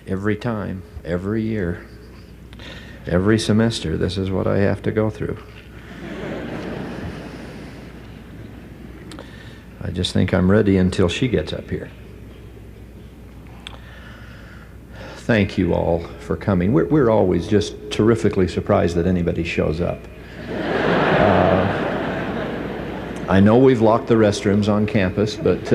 every time, every year, every semester, this is what I have to go through. I just think I'm ready until she gets up here. Thank you all for coming. We're always just terrifically surprised that anybody shows up. I know we've locked the restrooms on campus, but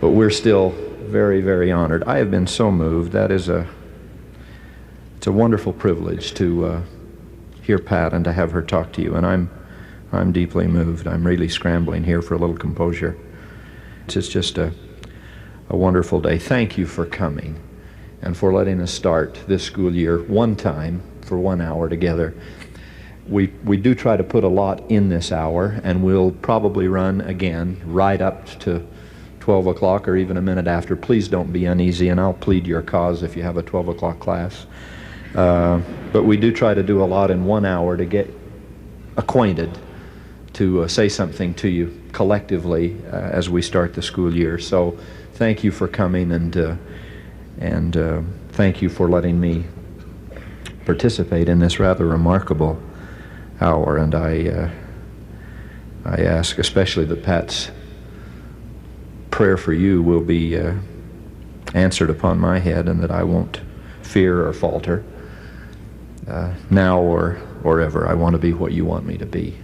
we're still very, very honored. I have been so moved. It's a wonderful privilege to hear Pat and to have her talk to you, and I'm deeply moved. I'm really scrambling here for a little composure. It's just a wonderful day. Thank you for coming and for letting us start this school year one time for 1 hour together. We do try to put a lot in this hour, and we'll probably run again right up to 12 o'clock or even a minute after. Please don't be uneasy, and I'll plead your cause if you have a 12 o'clock class. But we do try to do a lot in 1 hour to get acquainted, to say something to you collectively as we start the school year. So thank you for coming, and thank you for letting me participate in this rather remarkable hour. And I ask especially that Pat's prayer for you will be answered upon my head, and that I won't fear or falter now or ever. I want to be what you want me to be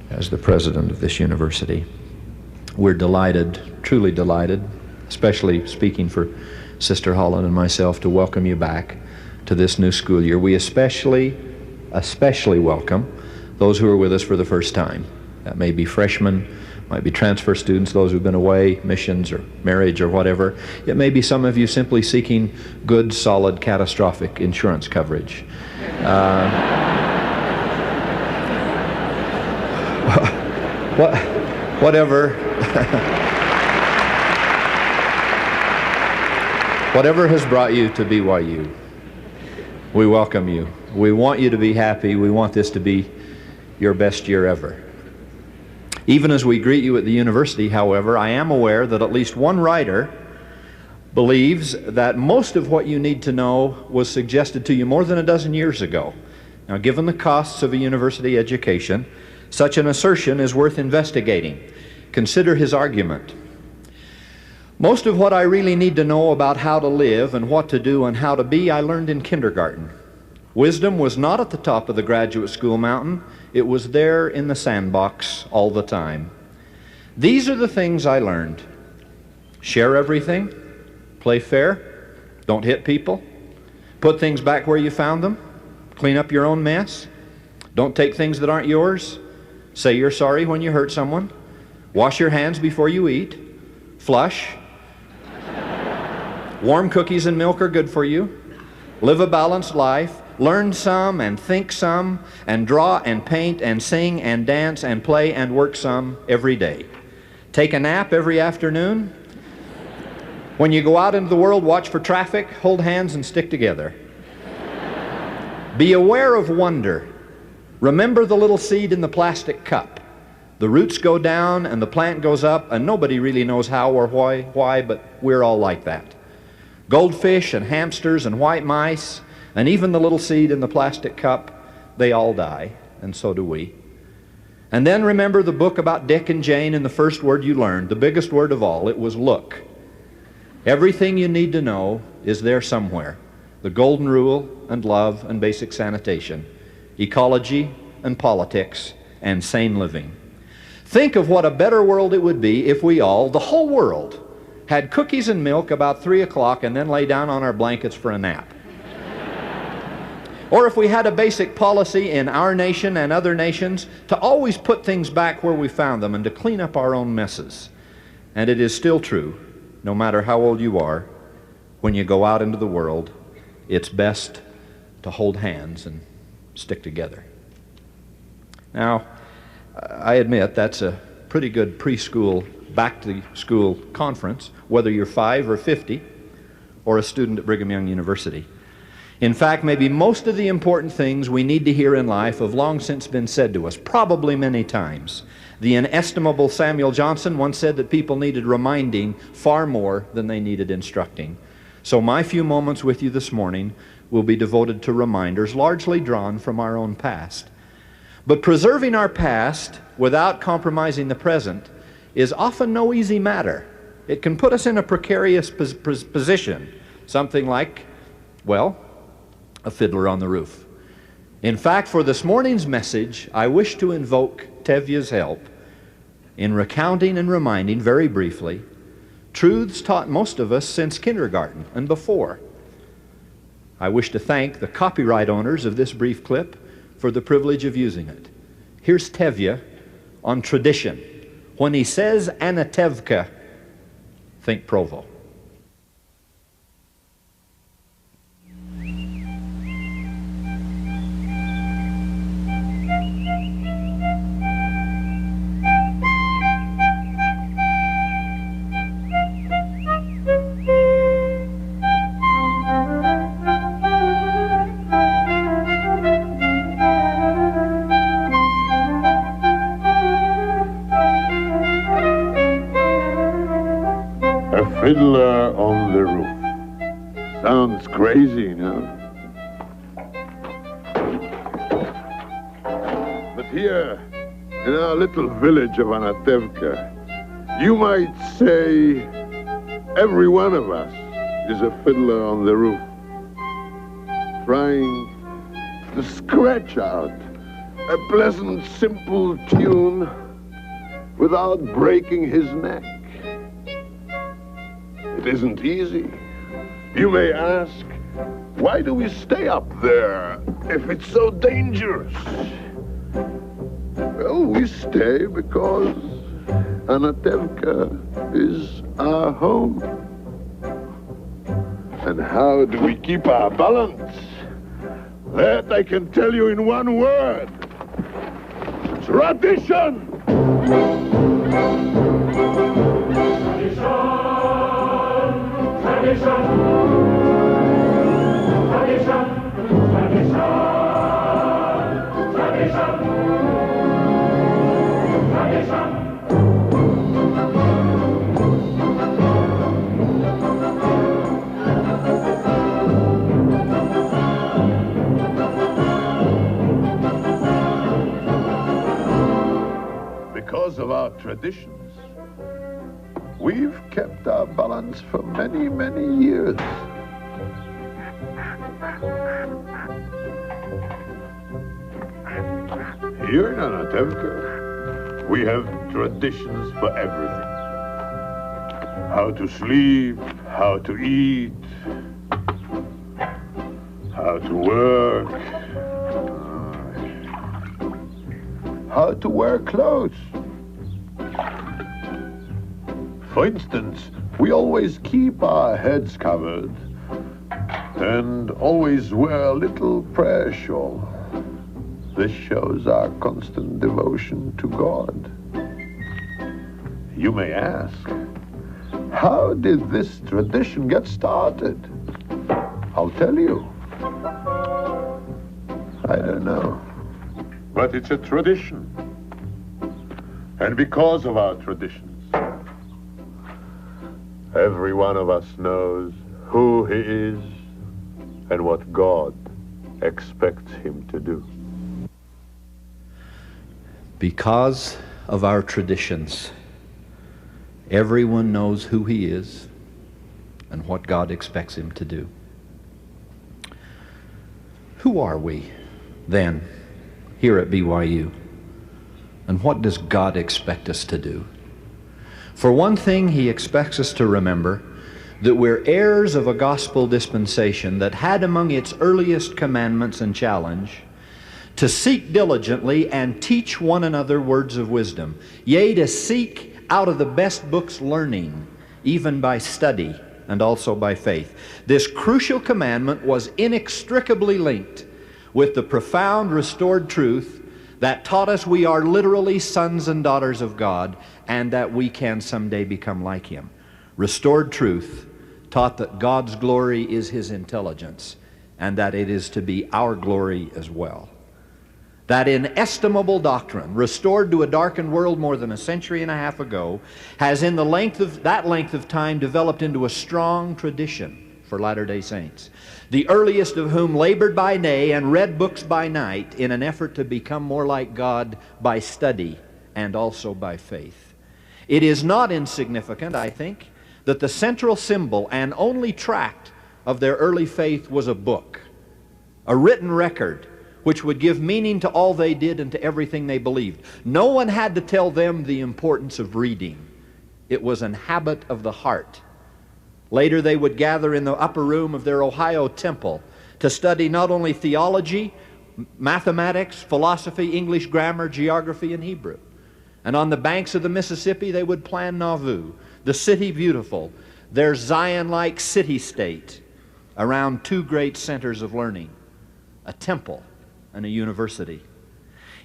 as the president of this university. We're delighted, truly delighted, especially speaking for Sister Holland and myself, to welcome you back to this new school year. We especially welcome those who are with us for the first time. That may be freshmen, might be transfer students, those who've been away, missions or marriage or whatever. It may be some of you simply seeking good, solid, catastrophic insurance coverage. Whatever has brought you to BYU, we welcome you. We want you to be happy. We want this to be your best year ever. Even as we greet you at the university, however, I am aware that at least one writer believes that most of what you need to know was suggested to you more than a dozen years ago. Now, given the costs of a university education, such an assertion is worth investigating. Consider his argument. Most of what I really need to know about how to live and what to do and how to be, I learned in kindergarten. Wisdom was not at the top of the graduate school mountain. It was there in the sandbox all the time. These are the things I learned. Share everything. Play fair. Don't hit people. Put things back where you found them. Clean up your own mess. Don't take things that aren't yours. Say you're sorry when you hurt someone. Wash your hands before you eat. Flush. Warm cookies and milk are good for you. Live a balanced life. Learn some and think some and draw and paint and sing and dance and play and work some every day. Take a nap every afternoon. When you go out into the world, watch for traffic, hold hands and stick together. Be aware of wonder. Remember the little seed in the plastic cup. The roots go down and the plant goes up, and nobody really knows how or why, but we're all like that. Goldfish and hamsters and white mice, and even the little seed in the plastic cup, they all die, and so do we. And then remember the book about Dick and Jane, and the first word you learned, the biggest word of all, it was look. Everything you need to know is there somewhere. The golden rule and love and basic sanitation, ecology and politics and sane living. Think of what a better world it would be if we all, the whole world, had cookies and milk about 3 o'clock and then lay down on our blankets for a nap. Or if we had a basic policy in our nation and other nations to always put things back where we found them and to clean up our own messes. And it is still true, no matter how old you are, when you go out into the world, it's best to hold hands and stick together. Now, I admit that's a pretty good preschool, back-to-school conference, whether you're 5 or 50 or a student at Brigham Young University. In fact, maybe most of the important things we need to hear in life have long since been said to us, probably many times. The inestimable Samuel Johnson once said that people needed reminding far more than they needed instructing. So my few moments with you this morning will be devoted to reminders, largely drawn from our own past. But preserving our past without compromising the present is often no easy matter. It can put us in a precarious position, something like, well, a fiddler on the roof. In fact, for this morning's message, I wish to invoke Tevye's help in recounting and reminding, very briefly, truths taught most of us since kindergarten and before. I wish to thank the copyright owners of this brief clip for the privilege of using it. Here's Tevye on tradition. When he says Anatevka, think Provo. Fiddler on the roof. Sounds crazy, no? But here, in our little village of Anatevka, you might say every one of us is a fiddler on the roof, trying to scratch out a pleasant, simple tune without breaking his neck. It isn't easy. You may ask, why do we stay up there if it's so dangerous? Well, we stay because Anatevka is our home. And how do we keep our balance? That I can tell you in one word. Tradition! Because of our traditions, we've kept our balance for many, many years. Here in Anatevka, we have traditions for everything. How to sleep, how to eat, how to work, how to wear clothes. For instance, we always keep our heads covered and always wear a little prayer shawl. This shows our constant devotion to God. You may ask, how did this tradition get started? I'll tell you. I don't know. But it's a tradition. And because of our traditions, every one of us knows who he is and what God expects him to do. Because of our traditions, everyone knows who he is and what God expects him to do. Who are we, then, here at BYU? And what does God expect us to do? For one thing, he expects us to remember that we're heirs of a gospel dispensation that had among its earliest commandments and challenge to seek diligently and teach one another words of wisdom, yea, to seek out of the best books learning, even by study and also by faith. This crucial commandment was inextricably linked with the profound restored truth that taught us we are literally sons and daughters of God and that we can someday become like him. Restored truth taught that God's glory is his intelligence and that it is to be our glory as well. That inestimable doctrine, restored to a darkened world more than a century and a half ago, has in that length of time developed into a strong tradition for Latter-day Saints, the earliest of whom labored by day and read books by night in an effort to become more like God by study and also by faith. It is not insignificant, I think, that the central symbol and only tract of their early faith was a book, a written record which would give meaning to all they did and to everything they believed. No one had to tell them the importance of reading. It was an habit of the heart. Later they would gather in the upper room of their Ohio temple to study not only theology, mathematics, philosophy, English grammar, geography, and Hebrew. And on the banks of the Mississippi they would plan Nauvoo, the city beautiful, their Zion-like city-state, around two great centers of learning, a temple and a university.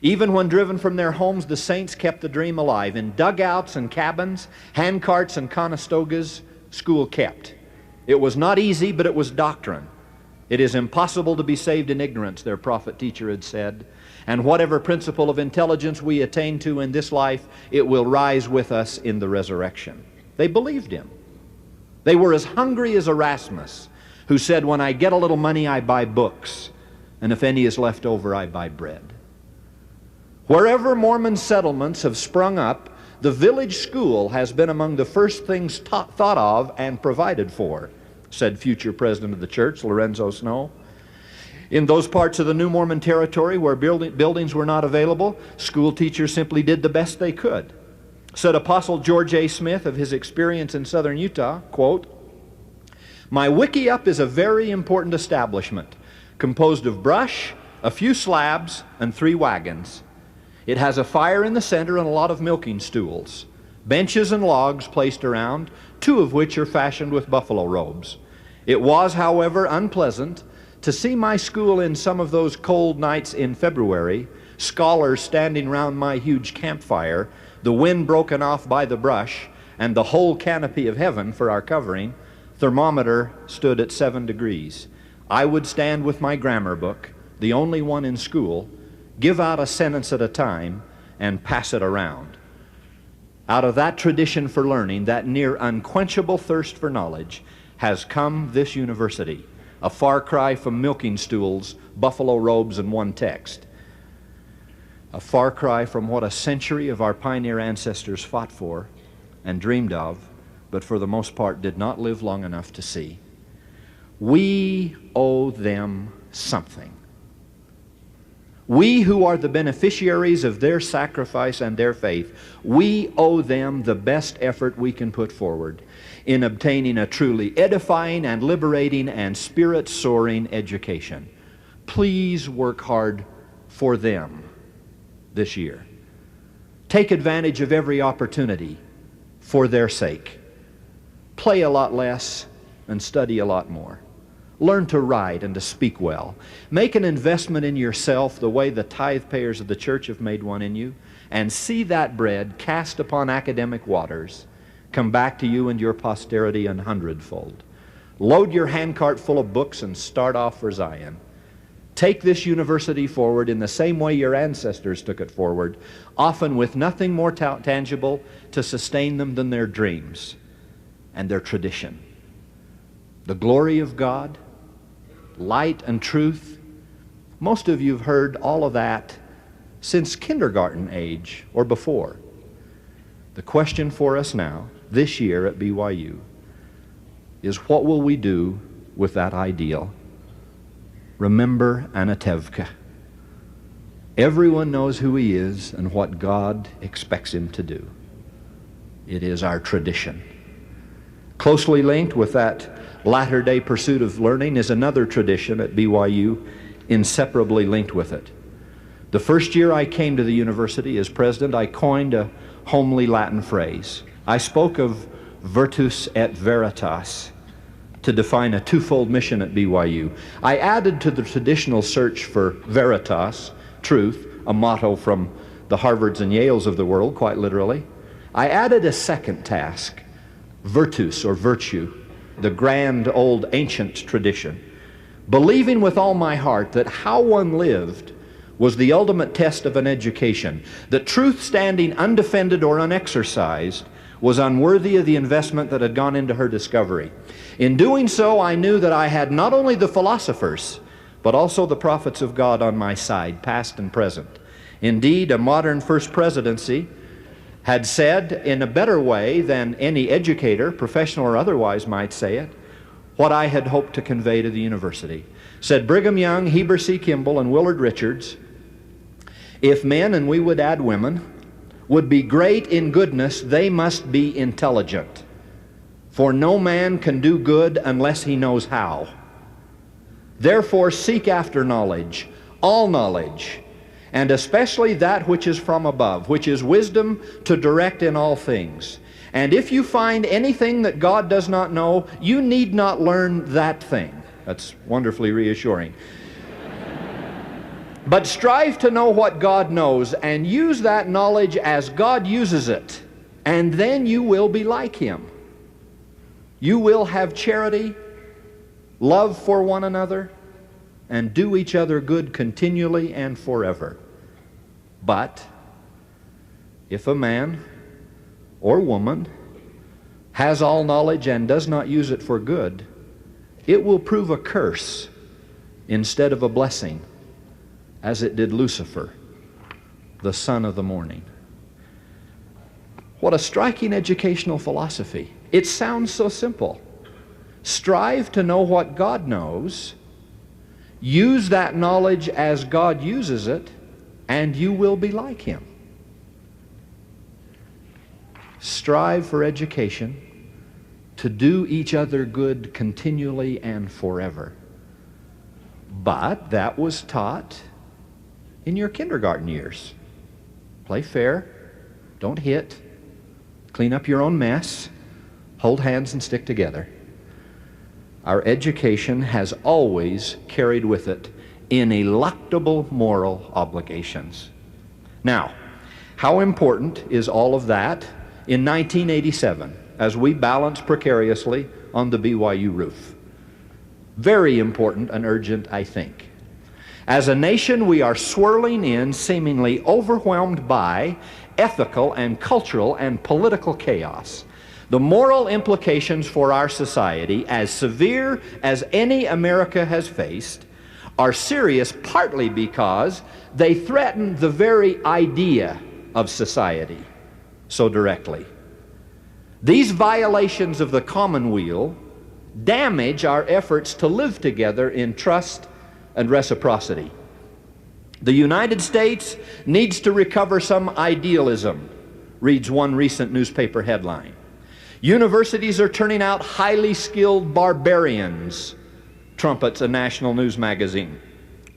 Even when driven from their homes, the saints kept the dream alive. In dugouts and cabins, handcarts and conestogas, school kept. It was not easy, but it was doctrine. It is impossible to be saved in ignorance, their prophet teacher had said. And whatever principle of intelligence we attain to in this life, it will rise with us in the resurrection. They believed him. They were as hungry as Erasmus, who said, when I get a little money, I buy books, and if any is left over, I buy bread. Wherever Mormon settlements have sprung up, the village school has been among the first things thought of and provided for, said future president of the church, Lorenzo Snow. In those parts of the New Mormon territory where buildings were not available, school teachers simply did the best they could. Said Apostle George A. Smith of his experience in southern Utah, quote, "My wickiup is a very important establishment, composed of brush, a few slabs, and 3 wagons. It has a fire in the center and a lot of milking stools, benches and logs placed around, 2 of which are fashioned with buffalo robes. It was, however, unpleasant to see my school in some of those cold nights in February, scholars standing round my huge campfire, the wind broken off by the brush, and the whole canopy of heaven for our covering. Thermometer stood at 7 degrees. I would stand with my grammar book, the only one in school, give out a sentence at a time, and pass it around." Out of that tradition for learning, that near unquenchable thirst for knowledge, has come this university, a far cry from milking stools, buffalo robes, and one text. A far cry from what a century of our pioneer ancestors fought for and dreamed of, but for the most part did not live long enough to see. We owe them something. We who are the beneficiaries of their sacrifice and their faith, we owe them the best effort we can put forward in obtaining a truly edifying and liberating and spirit-soaring education. Please work hard for them this year. Take advantage of every opportunity for their sake. Play a lot less and study a lot more. Learn to write and to speak well. Make an investment in yourself the way the tithe payers of the church have made one in you, and see that bread cast upon academic waters come back to you and your posterity an hundredfold. Load your handcart full of books and start off for Zion. Take this university forward in the same way your ancestors took it forward, often with nothing more tangible to sustain them than their dreams and their tradition. The glory of God, light and truth. Most of you have heard all of that since kindergarten age or before. The question for us now, this year at BYU, is what will we do with that ideal? Remember Anatevka. Everyone knows who he is and what God expects him to do. It is our tradition. Closely linked with that latter-day pursuit of learning is another tradition at BYU, inseparably linked with it. The first year I came to the university as president, I coined a homely Latin phrase. I spoke of virtus et veritas to define a twofold mission at BYU. I added to the traditional search for veritas, truth, a motto from the Harvards and Yales of the world, quite literally. I added a second task, virtus or virtue, the grand old ancient tradition, believing with all my heart that how one lived was the ultimate test of an education, that truth standing undefended or unexercised was unworthy of the investment that had gone into her discovery. In doing so, I knew that I had not only the philosophers, but also the prophets of God on my side, past and present. Indeed, a modern first presidency had said in a better way than any educator, professional or otherwise, might say it, what I had hoped to convey to the university. Said Brigham Young, Heber C. Kimball, and Willard Richards, if men, and we would add women, would be great in goodness, they must be intelligent. For no man can do good unless he knows how. Therefore seek after knowledge, all knowledge, and especially that which is from above, which is wisdom to direct in all things. And if you find anything that God does not know, you need not learn that thing. That's wonderfully reassuring. But strive to know what God knows and use that knowledge as God uses it, and then you will be like Him. You will have charity, love for one another, and do each other good continually and forever. But if a man or woman has all knowledge and does not use it for good, it will prove a curse instead of a blessing, as it did Lucifer, the son of the morning. What a striking educational philosophy. It sounds so simple. Strive to know what God knows, use that knowledge as God uses it, and you will be like Him. Strive for education, to do each other good continually and forever. But that was taught in your kindergarten years. Play fair, don't hit, clean up your own mess, hold hands and stick together. Our education has always carried with it ineluctable moral obligations. Now, how important is all of that in 1987 as we balance precariously on the BYU roof? Very important and urgent, I think. As a nation, we are swirling in, seemingly overwhelmed by ethical and cultural and political chaos. The moral implications for our society, as severe as any America has faced, are serious partly because they threaten the very idea of society so directly. These violations of the commonweal damage our efforts to live together in trust and reciprocity. The United States needs to recover some idealism, reads one recent newspaper headline. Universities are turning out highly skilled barbarians, trumpets a national news magazine.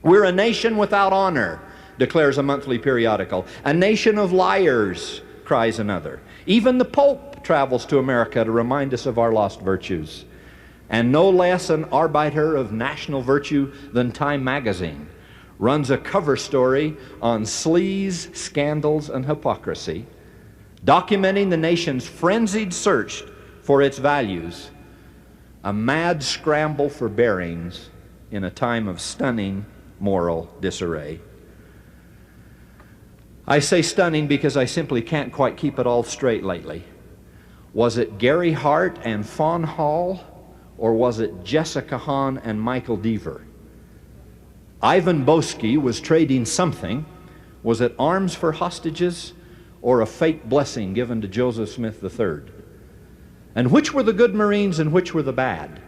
We're a nation without honor, declares a monthly periodical. A nation of liars, cries another. Even the Pope travels to America to remind us of our lost virtues. And no less an arbiter of national virtue than Time magazine runs a cover story on sleaze, scandals, and hypocrisy, documenting the nation's frenzied search for its values, a mad scramble for bearings in a time of stunning moral disarray. I say stunning because I simply can't quite keep it all straight lately. Was it Gary Hart and Fawn Hall, or was it Jessica Hahn and Michael Deaver? Ivan Boesky was trading something. Was it arms for hostages or a fake blessing given to Joseph Smith III? And which were the good Marines and which were the bad?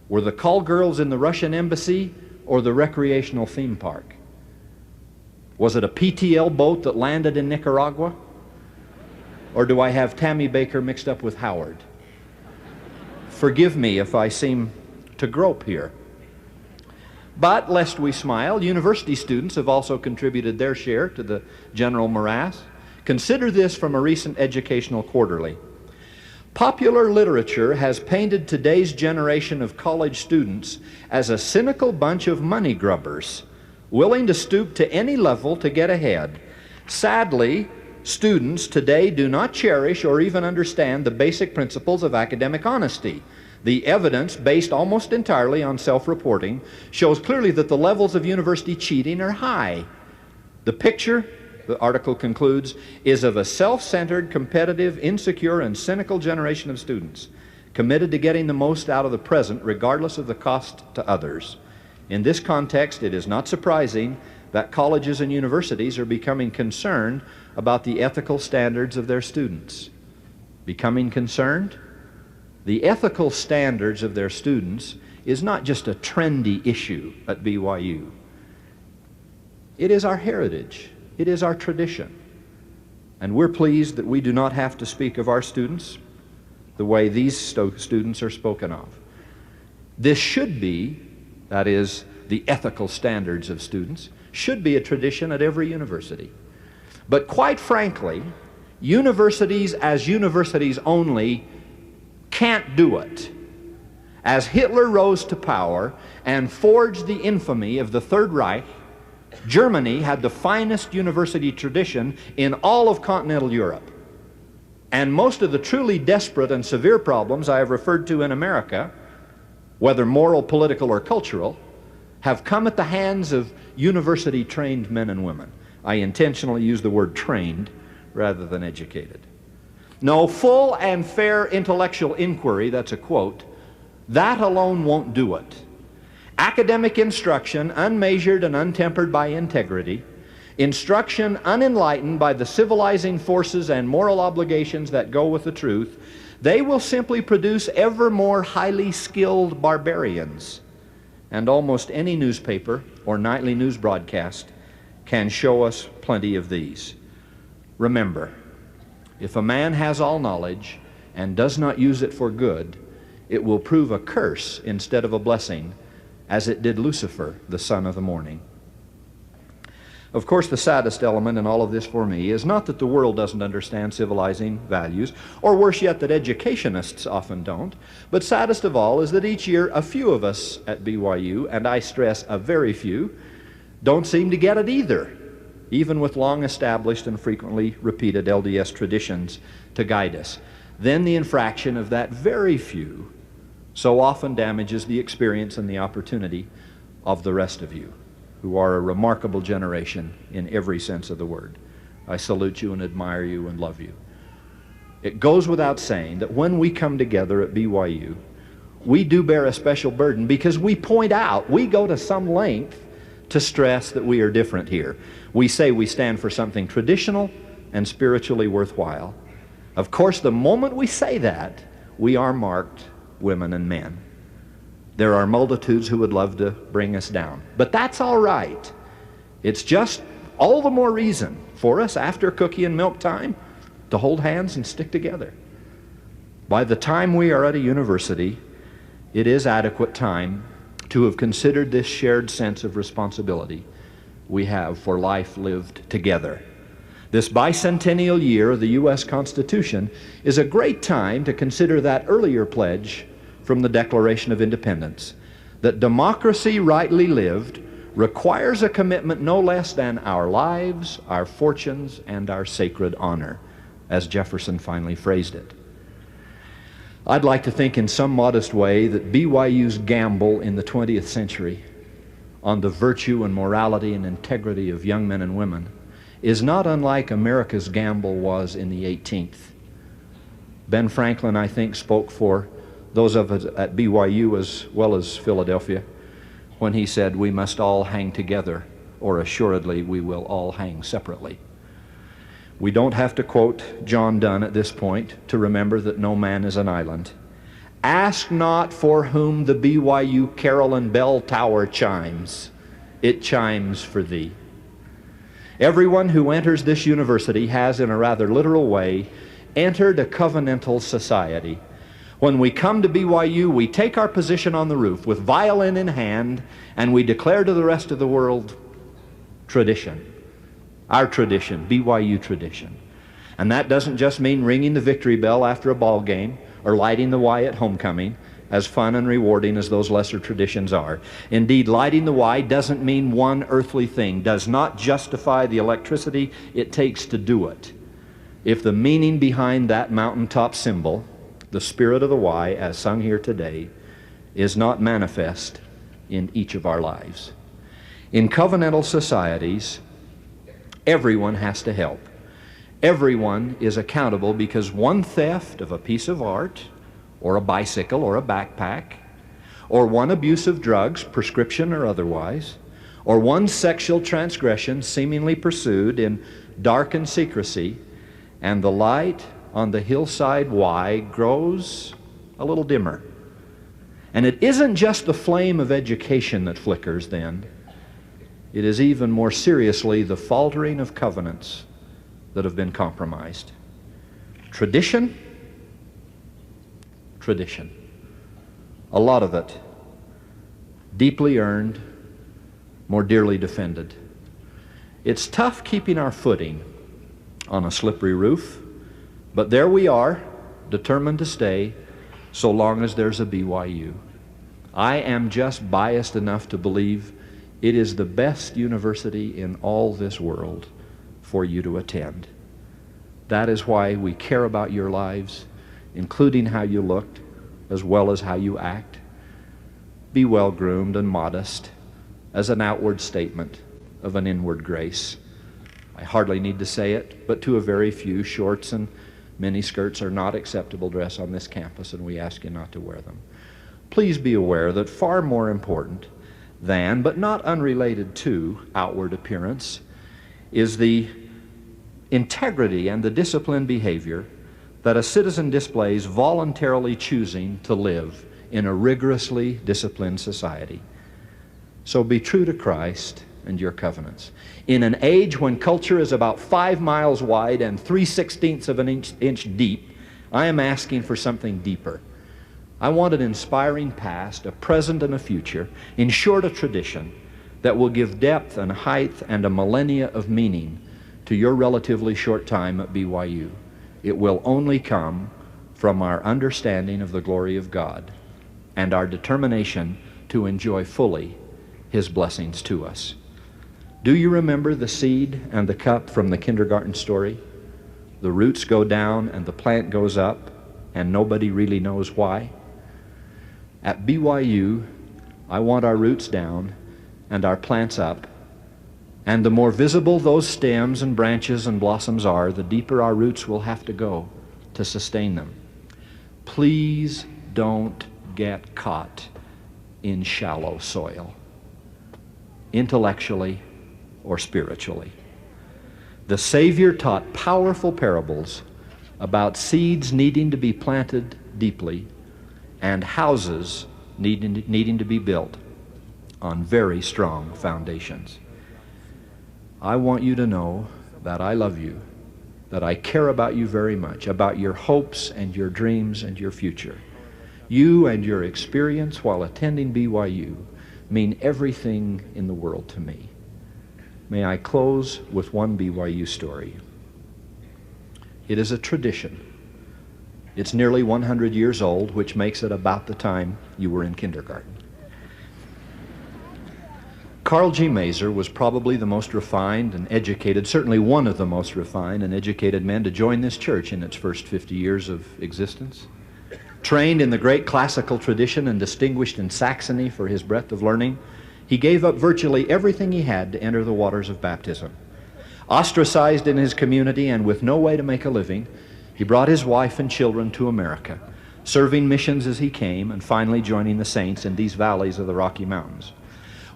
Were the call girls in the Russian embassy or the recreational theme park? Was it a PTL boat that landed in Nicaragua? Or do I have Tammy Baker mixed up with Howard? Forgive me if I seem to grope here. But, lest we smile, university students have also contributed their share to the general morass. Consider this from a recent educational quarterly. Popular literature has painted today's generation of college students as a cynical bunch of money grubbers, willing to stoop to any level to get ahead. Sadly, students today do not cherish or even understand the basic principles of academic honesty. The evidence, based almost entirely on self-reporting, shows clearly that the levels of university cheating are high. The picture, the article concludes, is of a self-centered, competitive, insecure, and cynical generation of students committed to getting the most out of the present regardless of the cost to others. In this context, it is not surprising that colleges and universities are becoming concerned about the ethical standards of their students. Becoming concerned? The ethical standards of their students is not just a trendy issue at BYU. It is our heritage. It is our tradition. And we're pleased that we do not have to speak of our students the way these students are spoken of. This should be, that is, the ethical standards of students, should be a tradition at every university. But quite frankly, universities as universities only can't do it. As Hitler rose to power and forged the infamy of the Third Reich, Germany had the finest university tradition in all of continental Europe. And most of the truly desperate and severe problems I have referred to in America, whether moral, political, or cultural, have come at the hands of university-trained men and women. I intentionally use the word trained rather than educated. No, full and fair intellectual inquiry, that's a quote, that alone won't do it. Academic instruction unmeasured and untempered by integrity, instruction unenlightened by the civilizing forces and moral obligations that go with the truth, they will simply produce ever more highly skilled barbarians. And almost any newspaper or nightly news broadcast can show us plenty of these. Remember, if a man has all knowledge and does not use it for good, it will prove a curse instead of a blessing, as it did Lucifer, the son of the morning. Of course, the saddest element in all of this for me is not that the world doesn't understand civilizing values, or worse yet, that educationists often don't, but saddest of all is that each year a few of us at BYU, and I stress a very few, don't seem to get it either, even with long established and frequently repeated LDS traditions to guide us. Then the infraction of that very few so often damages the experience and the opportunity of the rest of you, who are a remarkable generation in every sense of the word. I salute you and admire you and love you. It goes without saying that when we come together at BYU, we do bear a special burden because we point out, we go to some length to stress that we are different here. We say we stand for something traditional and spiritually worthwhile. Of course, the moment we say that, we are marked women and men. There are multitudes who would love to bring us down. But that's all right. It's just all the more reason for us after cookie and milk time to hold hands and stick together. By the time we are at a university, it is adequate time to have considered this shared sense of responsibility we have for life lived together. This bicentennial year of the U.S. Constitution is a great time to consider that earlier pledge from the Declaration of Independence, that democracy rightly lived requires a commitment no less than our lives, our fortunes, and our sacred honor, as Jefferson finally phrased it. I'd like to think in some modest way that BYU's gamble in the 20th century on the virtue and morality and integrity of young men and women is not unlike America's gamble was in the 18th. Ben Franklin, I think, spoke for those of us at BYU as well as Philadelphia when he said, "We must all hang together, or assuredly we will all hang separately." We don't have to quote John Donne at this point to remember that no man is an island. Ask not for whom the BYU carol and bell tower chimes. It chimes for thee. Everyone who enters this university has, in a rather literal way, entered a covenantal society. When we come to BYU, we take our position on the roof with violin in hand, and we declare to the rest of the world, tradition. Our tradition, BYU tradition. And that doesn't just mean ringing the victory bell after a ball game or lighting the Y at homecoming, as fun and rewarding as those lesser traditions are. Indeed, lighting the Y doesn't mean one earthly thing, does not justify the electricity it takes to do it. If the meaning behind that mountaintop symbol the spirit of the Y, as sung here today, is not manifest in each of our lives. In covenantal societies, everyone has to help. Everyone is accountable because one theft of a piece of art, or a bicycle, or a backpack, or one abuse of drugs, prescription or otherwise, or one sexual transgression seemingly pursued in darkened secrecy, and the light on the hillside Y grows a little dimmer. And it isn't just the flame of education that flickers then. It is even more seriously the faltering of covenants that have been compromised. Tradition. A lot of it deeply earned, more dearly defended. It's tough keeping our footing on a slippery roof, but there we are, determined to stay so long as there's a BYU. I am just biased enough to believe it is the best university in all this world for you to attend. That is why we care about your lives, including how you looked, as well as how you act. Be well-groomed and modest as an outward statement of an inward grace. I hardly need to say it, but to a very few, shorts and miniskirts are not acceptable dress on this campus, and we ask you not to wear them. Please be aware that far more important than, but not unrelated to, outward appearance is the integrity and the disciplined behavior that a citizen displays voluntarily choosing to live in a rigorously disciplined society. So be true to Christ and your covenants. In an age when culture is about 5 miles wide and 3/16 of an inch deep, I am asking for something deeper. I want an inspiring past, a present and a future, in short a tradition that will give depth and height and a millennia of meaning to your relatively short time at BYU. It will only come from our understanding of the glory of God and our determination to enjoy fully His blessings to us. Do you remember the seed and the cup from the kindergarten story? The roots go down and the plant goes up, and nobody really knows why. At BYU, I want our roots down and our plants up, and the more visible those stems and branches and blossoms are, the deeper our roots will have to go to sustain them. Please don't get caught in shallow soil, intellectually or spiritually. The Savior taught powerful parables about seeds needing to be planted deeply and houses needing to be built on very strong foundations. I want you to know that I love you, that I care about you very much, about your hopes and your dreams and your future. You and your experience while attending BYU mean everything in the world to me. May I close with one BYU story. It is a tradition. It's nearly 100 years old, which makes it about the time you were in kindergarten. Carl G. Mazer was probably the most refined and educated, certainly one of the most refined and educated men to join this church in its first 50 years of existence. Trained in the great classical tradition and distinguished in Saxony for his breadth of learning, he gave up virtually everything he had to enter the waters of baptism. Ostracized in his community and with no way to make a living, he brought his wife and children to America, serving missions as he came and finally joining the saints in these valleys of the Rocky Mountains.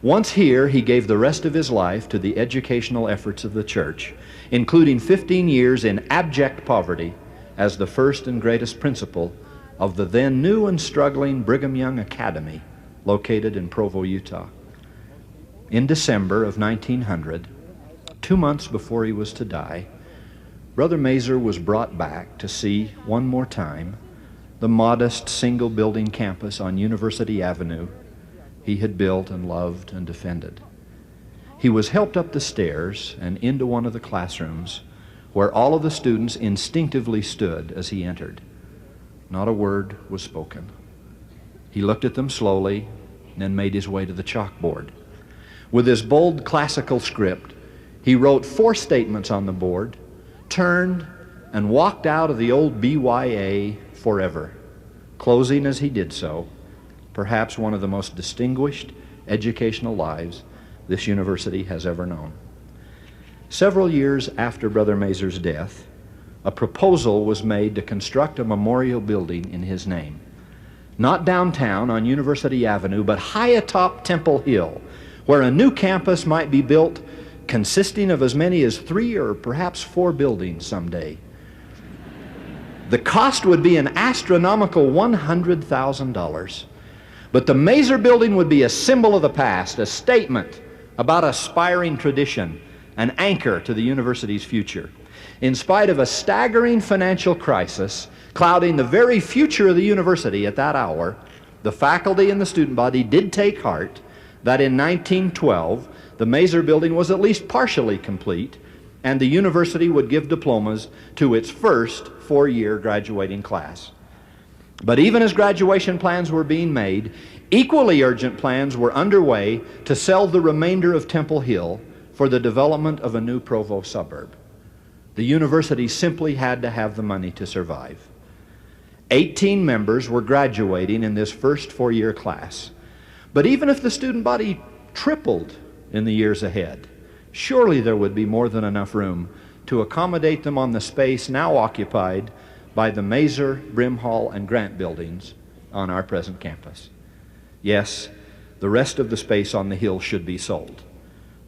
Once here, he gave the rest of his life to the educational efforts of the church, including 15 years in abject poverty as the first and greatest principal of the then new and struggling Brigham Young Academy located in Provo, Utah. In December of 1900, 2 months before he was to die, Brother Mazer was brought back to see one more time the modest single-building campus on University Avenue he had built and loved and defended. He was helped up the stairs and into one of the classrooms where all of the students instinctively stood as he entered. Not a word was spoken. He looked at them slowly, then made his way to the chalkboard. With his bold classical script, he wrote 4 statements on the board, turned, and walked out of the old BYA forever. closing as he did so, perhaps one of the most distinguished educational lives this university has ever known. Several years after Brother Mazur's death, a proposal was made to construct a memorial building in his name. Not downtown on University Avenue, but high atop Temple Hill, where a new campus might be built consisting of as many as 3 or perhaps 4 buildings someday. The cost would be an astronomical $100,000. But the Mazur building would be a symbol of the past, a statement about aspiring tradition, an anchor to the university's future. In spite of a staggering financial crisis clouding the very future of the university at that hour, the faculty and the student body did take heart that in 1912 the Mazur building was at least partially complete, and the university would give diplomas to its first 4-year graduating class. But even as graduation plans were being made, equally urgent plans were underway to sell the remainder of Temple Hill for the development of a new Provo suburb. The university simply had to have the money to survive. 18 members were graduating in this first 4-year class. But even if the student body tripled in the years ahead, surely there would be more than enough room to accommodate them on the space now occupied by the Mazur, Brimhall, and Grant buildings on our present campus. Yes, the rest of the space on the hill should be sold.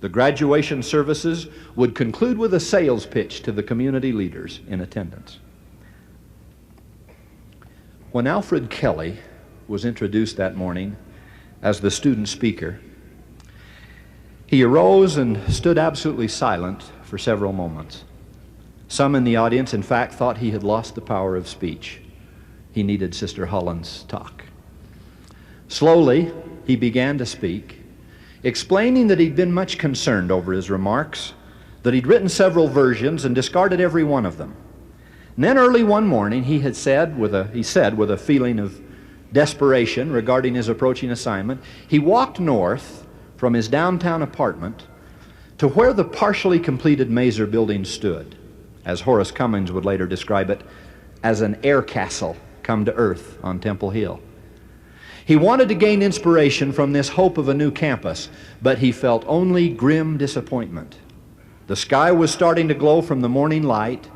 The graduation services would conclude with a sales pitch to the community leaders in attendance. When Alfred Kelly was introduced that morning as the student speaker, he arose and stood absolutely silent for several moments. Some in the audience, in fact, thought he had lost the power of speech. He needed Sister Holland's talk. Slowly, he began to speak, explaining that he'd been much concerned over his remarks, that he'd written several versions and discarded every one of them. And then early one morning, he said with a feeling of desperation regarding his approaching assignment, he walked north from his downtown apartment to where the partially completed Mazur building stood, as Horace Cummings would later describe it, as an air castle come to earth on Temple Hill. He wanted to gain inspiration from this hope of a new campus, but he felt only grim disappointment. The sky was starting to glow from the morning light,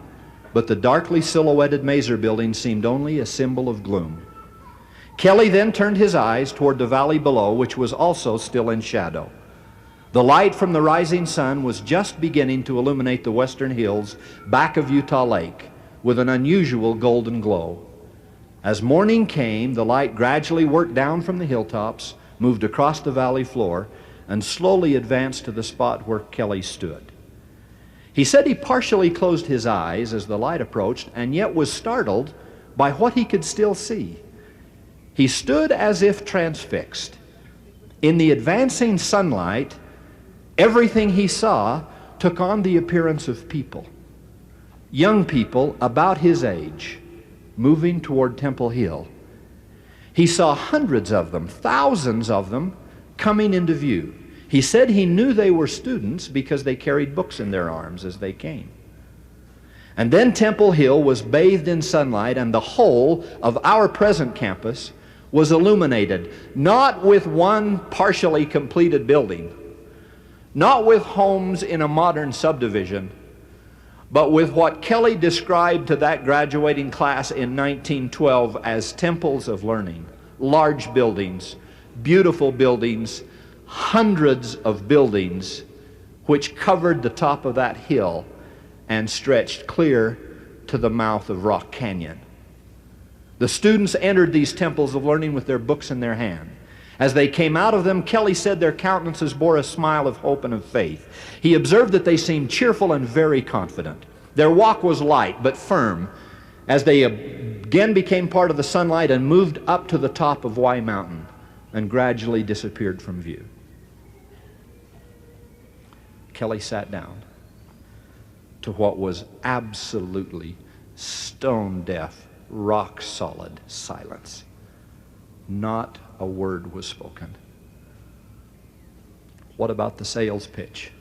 but the darkly silhouetted Mazur building seemed only a symbol of gloom. Kelly then turned his eyes toward the valley below, which was also still in shadow. The light from the rising sun was just beginning to illuminate the western hills back of Utah Lake with an unusual golden glow. As morning came, the light gradually worked down from the hilltops, moved across the valley floor, and slowly advanced to the spot where Kelly stood. He said he partially closed his eyes as the light approached, and yet was startled by what he could still see. He stood as if transfixed. In the advancing sunlight, everything he saw took on the appearance of people. Young people about his age, moving toward Temple Hill. He saw hundreds of them, thousands of them, coming into view. He said he knew they were students because they carried books in their arms as they came. And then Temple Hill was bathed in sunlight, and the whole of our present campus was illuminated, not with one partially completed building, not with homes in a modern subdivision, but with what Kelly described to that graduating class in 1912 as temples of learning. Large buildings, beautiful buildings, hundreds of buildings which covered the top of that hill and stretched clear to the mouth of Rock Canyon. The students entered these temples of learning with their books in their hand. As they came out of them, Kelly said their countenances bore a smile of hope and of faith. He observed that they seemed cheerful and very confident. Their walk was light but firm as they again became part of the sunlight and moved up to the top of Y Mountain and gradually disappeared from view. Kelly sat down to what was absolutely stone-deaf, rock-solid silence. Not a word was spoken. What about the sales pitch?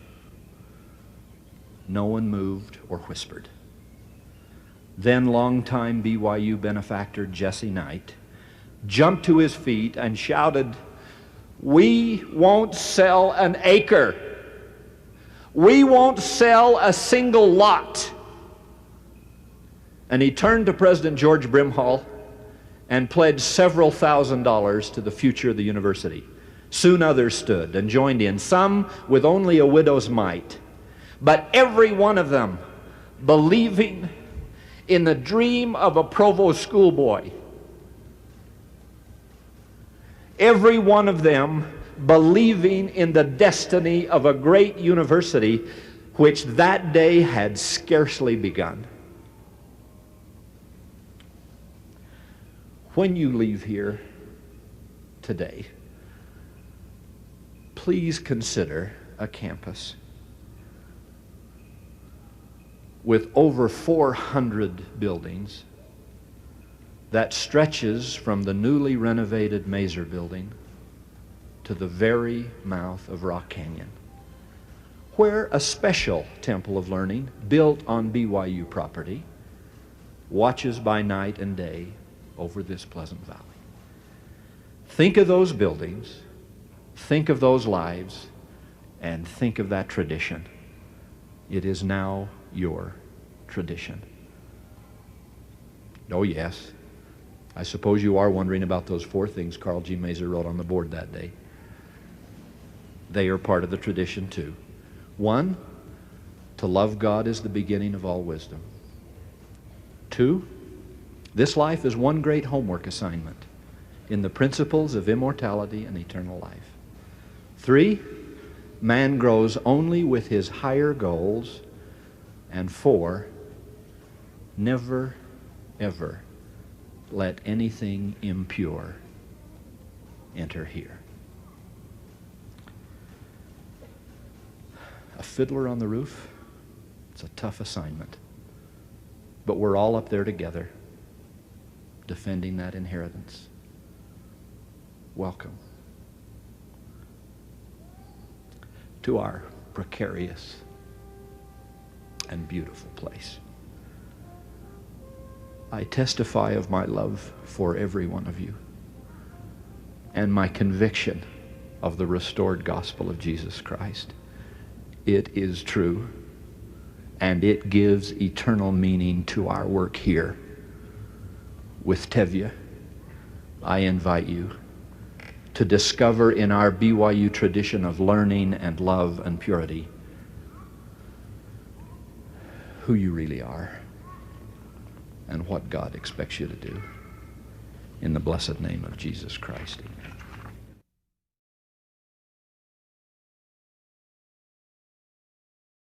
No one moved or whispered. Then longtime BYU benefactor Jesse Knight jumped to his feet and shouted, "We won't sell an acre. We won't sell a single lot." And he turned to President George Brimhall and pledged several $1,000s to the future of the university. Soon others stood and joined in, some with only a widow's mite, but every one of them believing in the dream of a Provo schoolboy. Every one of them believing in the destiny of a great university which that day had scarcely begun. When you leave here today, please consider a campus with over 400 buildings that stretches from the newly renovated Mazer building to the very mouth of Rock Canyon, where a special temple of learning built on BYU property watches by night and day over this pleasant valley. Think of those buildings, think of those lives, and think of that tradition. It is now your tradition. Oh yes, I suppose you are wondering about those 4 things Carl G. Mazer wrote on the board that day. They are part of the tradition too. 1, to love God is the beginning of all wisdom. 2, this life is one great homework assignment in the principles of immortality and eternal life. 3, man grows only with his higher goals. And 4, never, ever let anything impure enter here. A fiddler on the roof, it's a tough assignment. But we're all up there together, defending that inheritance. Welcome to our precarious and beautiful place. I testify of my love for every one of you and my conviction of the restored gospel of Jesus Christ. It is true, and it gives eternal meaning to our work here. With Tevye, I invite you to discover in our BYU tradition of learning and love and purity who you really are and what God expects you to do. In the blessed name of Jesus Christ, amen.